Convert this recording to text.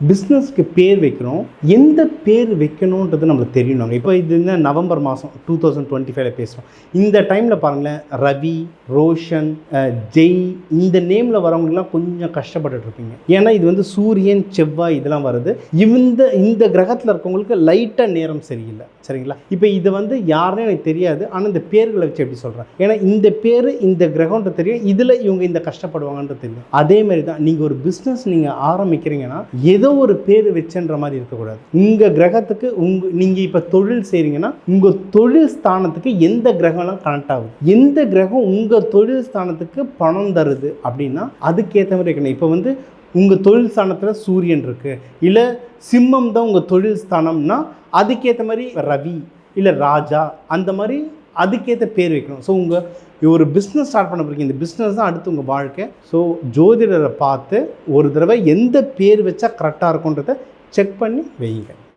பிஸ்னஸ்க்கு பேர் வைக்கிறோம், எந்த பேர் வைக்கணுன்றது நம்மளுக்கு தெரியணுங்க. இப்போ இது என்ன நவம்பர் மாதம் 2025 பேசுகிறோம். இந்த டைமில் பாருங்களேன், ரவி, ரோஷன், ஜெய் இந்த நேமில் வரவங்கலாம் கொஞ்சம் கஷ்டப்பட்டுட்டு இருப்பீங்க. ஏன்னா இது வந்து சூரியன், செவ்வாய் இதெல்லாம் வருது. இந்த கிரகத்தில் இருக்கவங்களுக்கு லைட்டாக நேரம் சரியில்லை, சரிங்களா? இப்போ இது வந்து யாருன்னு எனக்கு தெரியாது, ஆனால் இந்த பேர்களை வச்சு எப்படி சொல்கிறேன், ஏன்னா இந்த பேர் இந்த கிரகம்ன்றது தெரியும், இதில் இவங்க இந்த கஷ்டப்படுவாங்கன்றது தெரியும். அதே மாதிரி தான் நீங்கள் ஒரு பிஸ்னஸ் நீங்கள் ஆரம்பிக்கிறீங்கன்னா ஏதோ ஒரு பேர் வச்சுன்ற மாதிரி இருக்கக்கூடாது. உங்கள் கிரகத்துக்கு நீங்கள் இப்போ தொழில் செய்கிறீங்கன்னா உங்கள் தொழில் ஸ்தானத்துக்கு எந்த கிரகம்லாம் கனெக்ட் ஆகுது, எந்த கிரகம் உங்கள் தொழில் ஸ்தானத்துக்கு பணம் தருது அப்படின்னா அதுக்கேற்ற மாதிரி இருக்கணும். இப்போ வந்து உங்கள் தொழில் ஸ்தானத்தில் சூரியன் இருக்குது, இல்லை சிம்மம் தான் உங்கள் தொழில் ஸ்தானம்னா அதுக்கேற்ற மாதிரி ரவி இல்லை ராஜா அந்த மாதிரி அதுக்கேற்ற பேர் வைக்கணும். ஸோ ஒரு பிஸ்னஸ் ஸ்டார்ட் பண்ண போகிறீங்க, இந்த பிஸ்னஸ் தான் அடுத்து உங்கள் வாழ்க்கை. ஸோ ஜோதிடரை பார்த்து ஒரு தடவை எந்த பேர் வச்சா கரெக்டாக இருக்குன்றதை செக் பண்ணி வைங்க.